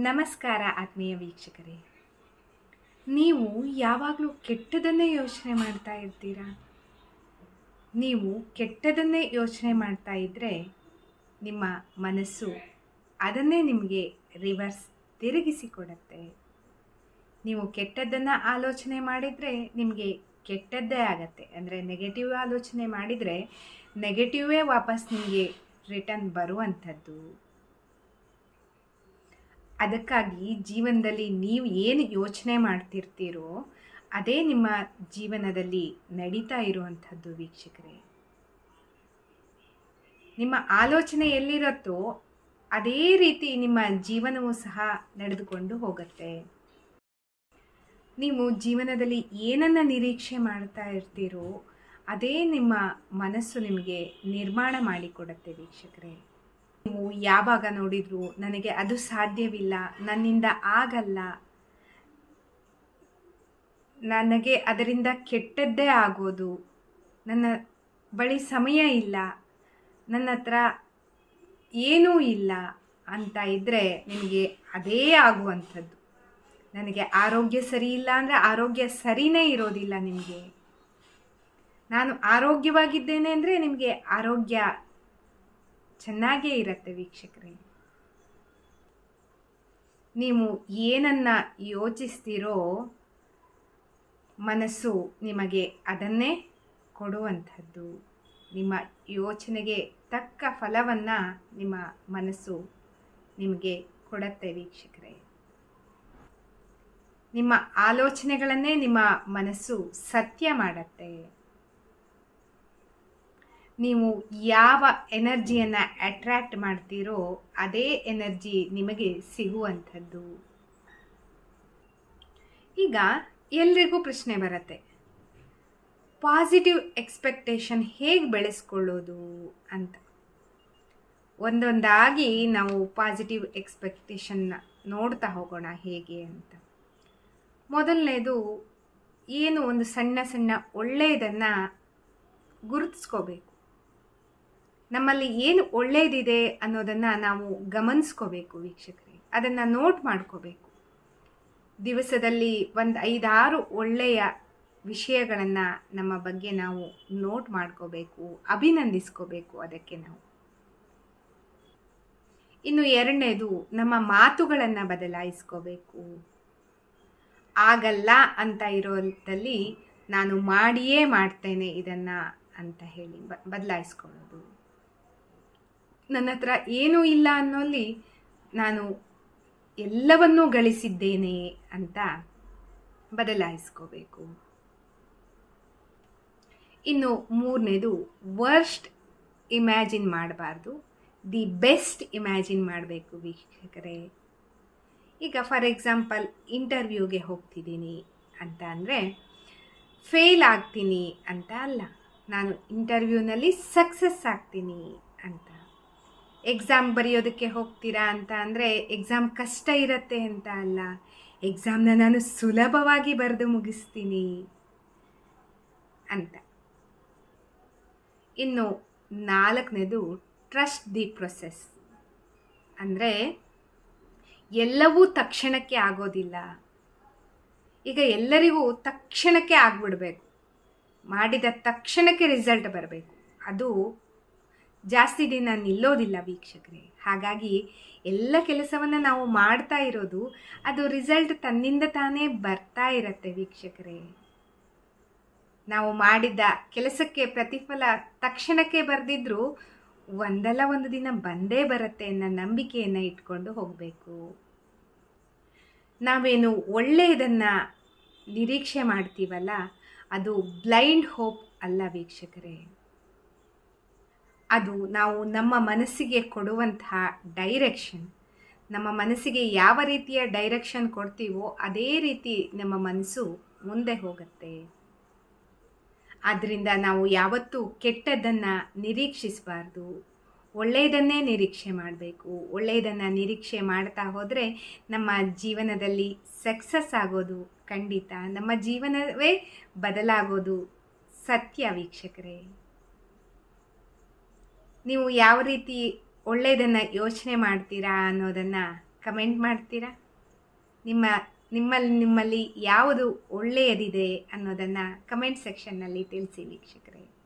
ನಮಸ್ಕಾರ ಆತ್ಮೀಯ ವೀಕ್ಷಕರೇ. ನೀವು ಯಾವಾಗಲೂ ಕೆಟ್ಟದನ್ನೇ ಯೋಚನೆ ಮಾಡ್ತಾ ಇರ್ತೀರಾ? ನೀವು ಕೆಟ್ಟದನ್ನೇ ಯೋಚನೆ ಮಾಡ್ತಾ ಇದ್ದರೆ ನಿಮ್ಮ ಮನಸ್ಸು ಅದನ್ನೇ ನಿಮಗೆ ರಿವರ್ಸ್ ತಿರುಗಿಸಿಕೊಡುತ್ತೆ. ನೀವು ಕೆಟ್ಟದ್ದನ್ನು ಆಲೋಚನೆ ಮಾಡಿದರೆ ನಿಮಗೆ ಕೆಟ್ಟದ್ದೇ ಆಗತ್ತೆ. ಅಂದರೆ ನೆಗೆಟಿವ್ ಆಲೋಚನೆ ಮಾಡಿದರೆ ನೆಗೆಟಿವೇ ವಾಪಸ್ ನಿಮಗೆ ರಿಟರ್ನ್ ಬರುವಂಥದ್ದು. ಅದಕ್ಕಾಗಿ ಜೀವನದಲ್ಲಿ ನೀವು ಏನು ಯೋಚನೆ ಮಾಡ್ತಿರ್ತೀರೋ ಅದೇ ನಿಮ್ಮ ಜೀವನದಲ್ಲಿ ನಡೀತಾ ಇರುವಂಥದ್ದು ವೀಕ್ಷಕರೇ. ನಿಮ್ಮ ಆಲೋಚನೆ ಎಲ್ಲಿರುತ್ತೋ ಅದೇ ರೀತಿ ನಿಮ್ಮ ಜೀವನವೂ ಸಹ ನಡೆದುಕೊಂಡು ಹೋಗುತ್ತೆ. ನೀವು ಜೀವನದಲ್ಲಿ ಏನನ್ನು ನಿರೀಕ್ಷೆ ಮಾಡ್ತಾ ಇರ್ತೀರೋ ಅದೇ ನಿಮ್ಮ ಮನಸ್ಸು ನಿಮಗೆ ನಿರ್ಮಾಣ ಮಾಡಿಕೊಡುತ್ತೆ ವೀಕ್ಷಕರೇ. ನೀವು ಯಾವಾಗ ನೋಡಿದ್ರು ನನಗೆ ಅದು ಸಾಧ್ಯವಿಲ್ಲ, ನನ್ನಿಂದ ಆಗಲ್ಲ, ನನಗೆ ಅದರಿಂದ ಕೆಟ್ಟದ್ದೇ ಆಗೋದು, ನನ್ನ ಬಳಿ ಸಮಯ ಇಲ್ಲ, ನನ್ನ ಹತ್ರ ಏನೂ ಇಲ್ಲ ಅಂತ ಇದ್ದರೆ ನಿಮಗೆ ಅದೇ ಆಗುವಂಥದ್ದು. ನನಗೆ ಆರೋಗ್ಯ ಸರಿ ಇಲ್ಲ ಅಂದರೆ ಆರೋಗ್ಯ ಸರಿಯೇ ಇರೋದಿಲ್ಲ ನಿಮಗೆ. ನಾನು ಆರೋಗ್ಯವಾಗಿದ್ದೇನೆ ಅಂದರೆ ನಿಮಗೆ ಆರೋಗ್ಯ ಚೆನ್ನಾಗೇ ಇರುತ್ತೆ ವೀಕ್ಷಕರೇ. ನೀವು ಏನನ್ನು ಯೋಚಿಸ್ತೀರೋ ಮನಸ್ಸು ನಿಮಗೆ ಅದನ್ನೇ ಕೊಡುವಂಥದ್ದು. ನಿಮ್ಮ ಯೋಚನೆಗೆ ತಕ್ಕ ಫಲವನ್ನು ನಿಮ್ಮ ಮನಸ್ಸು ನಿಮಗೆ ಕೊಡುತ್ತೆ ವೀಕ್ಷಕರೇ. ನಿಮ್ಮ ಆಲೋಚನೆಗಳನ್ನೇ ನಿಮ್ಮ ಮನಸ್ಸು ಸತ್ಯ ಮಾಡುತ್ತೆ. ನೀವು ಯಾವ ಎನರ್ಜಿಯನ್ನು ಅಟ್ರ್ಯಾಕ್ಟ್ ಮಾಡ್ತೀರೋ ಅದೇ ಎನರ್ಜಿ ನಿಮಗೆ ಸಿಗುವಂಥದ್ದು. ಈಗ ಎಲ್ರಿಗೂ ಪ್ರಶ್ನೆ ಬರುತ್ತೆ, ಪಾಸಿಟಿವ್ ಎಕ್ಸ್ಪೆಕ್ಟೇಷನ್ ಹೇಗೆ ಬೆಳೆಸ್ಕೊಳ್ಳೋದು ಅಂತ. ಒಂದೊಂದಾಗಿ ನಾವು ಪಾಸಿಟಿವ್ ಎಕ್ಸ್ಪೆಕ್ಟೇಷನ್ನ ನೋಡ್ತಾ ಹೋಗೋಣ ಹೇಗೆ ಅಂತ. ಮೊದಲನೇದು, ಏನು ಒಂದು ಸಣ್ಣ ಸಣ್ಣ ಒಳ್ಳೆಯದನ್ನು ಗುರುತಿಸ್ಕೋಬೇಕು. ನಮ್ಮಲ್ಲಿ ಏನು ಒಳ್ಳೆಯದಿದೆ ಅನ್ನೋದನ್ನು ನಾವು ಗಮನಿಸ್ಕೋಬೇಕು ವೀಕ್ಷಕರೇ. ಅದನ್ನು ನೋಟ್ ಮಾಡ್ಕೋಬೇಕು. ದಿವಸದಲ್ಲಿ 5-6 ಒಳ್ಳೆಯ ವಿಷಯಗಳನ್ನು ನಮ್ಮ ಬಗ್ಗೆ ನಾವು ನೋಟ್ ಮಾಡ್ಕೋಬೇಕು, ಅಭಿನಂದಿಸ್ಕೋಬೇಕು ಅದಕ್ಕೆ ನಾವು. ಇನ್ನು ಎರಡನೇದು, ನಮ್ಮ ಮಾತುಗಳನ್ನು ಬದಲಾಯಿಸ್ಕೋಬೇಕು. ಆಗಲ್ಲ ಅಂತ ಇರೋದಲ್ಲಿ ನಾನು ಮಾಡಿಯೇ ಮಾಡ್ತೇನೆ ಇದನ್ನು ಅಂತ ಹೇಳಿ ಬದಲಾಯಿಸ್ಕೊಳ್ಳೋದು. ನನ್ನ ಹತ್ರ ಏನೂ ಇಲ್ಲ ಅನ್ನೋಲ್ಲಿ ನಾನು ಎಲ್ಲವನ್ನೂ ಗಳಿಸಿದ್ದೇನೆ ಅಂತ ಬದಲಾಯಿಸ್ಕೋಬೇಕು. ಇನ್ನು ಮೂರನೇದು, ವರ್ಸ್ಟ್ ಇಮ್ಯಾಜಿನ್ ಮಾಡಬಾರ್ದು, ದಿ ಬೆಸ್ಟ್ ಇಮ್ಯಾಜಿನ್ ಮಾಡಬೇಕು ವೀಕ್ಷಕರೇ. ಈಗ ಫಾರ್ ಎಕ್ಸಾಂಪಲ್ ಇಂಟರ್ವ್ಯೂಗೆ ಹೋಗ್ತಿದ್ದೀನಿ ಅಂತ ಅಂದರೆ ಫೇಲ್ ಆಗ್ತೀನಿ ಅಂತ ಅಲ್ಲ, ನಾನು ಇಂಟರ್ವ್ಯೂನಲ್ಲಿ ಸಕ್ಸಸ್ ಆಗ್ತೀನಿ ಅಂತ. ಎಕ್ಸಾಮ್ ಬರೆಯೋದಕ್ಕೆ ಹೋಗ್ತೀರಾ ಅಂತ ಅಂದರೆ ಎಕ್ಸಾಮ್ ಕಷ್ಟ ಇರುತ್ತೆ ಅಂತ ಅಲ್ಲ, ಎಕ್ಸಾಮ್ನ ನಾನು ಸುಲಭವಾಗಿ ಬರೆದು ಮುಗಿಸ್ತೀನಿ ಅಂತ. ಇನ್ನು 4ನೇದು, ಟ್ರಸ್ಟ್ ದಿ ಪ್ರೊಸೆಸ್. ಅಂದರೆ ಎಲ್ಲವೂ ತಕ್ಷಣಕ್ಕೆ ಆಗೋದಿಲ್ಲ. ಈಗ ಎಲ್ಲರಿಗೂ ತಕ್ಷಣಕ್ಕೆ ಆಗಿಬಿಡಬೇಕು, ಮಾಡಿದ ತಕ್ಷಣಕ್ಕೆ ರಿಸಲ್ಟ್ ಬರಬೇಕು, ಅದು ಜಾಸ್ತಿ ದಿನ ನಿಲ್ಲೋದಿಲ್ಲ ವೀಕ್ಷಕರೇ. ಹಾಗಾಗಿ ಎಲ್ಲ ಕೆಲಸವನ್ನು ನಾವು ಮಾಡ್ತಾ ಇರೋದು ಅದು ರಿಸಲ್ಟ್ ತನ್ನಿಂದ ತಾನೇ ಬರ್ತಾ ಇರತ್ತೆ ವೀಕ್ಷಕರೇ. ನಾವು ಮಾಡಿದ ಕೆಲಸಕ್ಕೆ ಪ್ರತಿಫಲ ತಕ್ಷಣಕ್ಕೆ ಬರೆದಿದ್ರೂ ಒಂದಲ್ಲ ಒಂದು ದಿನ ಬಂದೇ ಬರುತ್ತೆ ಅನ್ನೋ ನಂಬಿಕೆಯನ್ನು ಇಟ್ಕೊಂಡು ಹೋಗಬೇಕು. ನಾವೇನು ಒಳ್ಳೆಯದನ್ನು ನಿರೀಕ್ಷೆ ಮಾಡ್ತೀವಲ್ಲ, ಅದು ಬ್ಲೈಂಡ್ ಹೋಪ್ ಅಲ್ಲ ವೀಕ್ಷಕರೇ. ಅದು ನಾವು ನಮ್ಮ ಮನಸ್ಸಿಗೆ ಕೊಡುವಂತಹ ಡೈರೆಕ್ಷನ್. ನಮ್ಮ ಮನಸ್ಸಿಗೆ ಯಾವ ರೀತಿಯ ಡೈರೆಕ್ಷನ್ ಕೊಡ್ತೀವೋ ಅದೇ ರೀತಿ ನಮ್ಮ ಮನಸ್ಸು ಮುಂದೆ ಹೋಗುತ್ತೆ. ಆದ್ದರಿಂದ ನಾವು ಯಾವತ್ತೂ ಕೆಟ್ಟದ್ದನ್ನು ನಿರೀಕ್ಷಿಸಬಾರ್ದು, ಒಳ್ಳೆಯದನ್ನೇ ನಿರೀಕ್ಷೆ ಮಾಡಬೇಕು. ಒಳ್ಳೆಯದನ್ನು ನಿರೀಕ್ಷೆ ಮಾಡ್ತಾ ಹೋದರೆ ನಮ್ಮ ಜೀವನದಲ್ಲಿ ಸಕ್ಸಸ್ ಆಗೋದು ಖಂಡಿತ, ನಮ್ಮ ಜೀವನವೇ ಬದಲಾಗೋದು ಸತ್ಯ ವೀಕ್ಷಕರೇ. ನೀವು ಯಾವ ರೀತಿ ಒಳ್ಳೆಯದನ್ನು ಯೋಚನೆ ಮಾಡ್ತೀರಾ ಅನ್ನೋದನ್ನು ಕಮೆಂಟ್ ಮಾಡ್ತೀರಾ? ನಿಮ್ಮಲ್ಲಿ ಯಾವುದು ಒಳ್ಳೆಯದಿದೆ ಅನ್ನೋದನ್ನು ಕಮೆಂಟ್ ಸೆಕ್ಷನ್ನಲ್ಲಿ ತಿಳಿಸಿ ವೀಕ್ಷಕರೇ.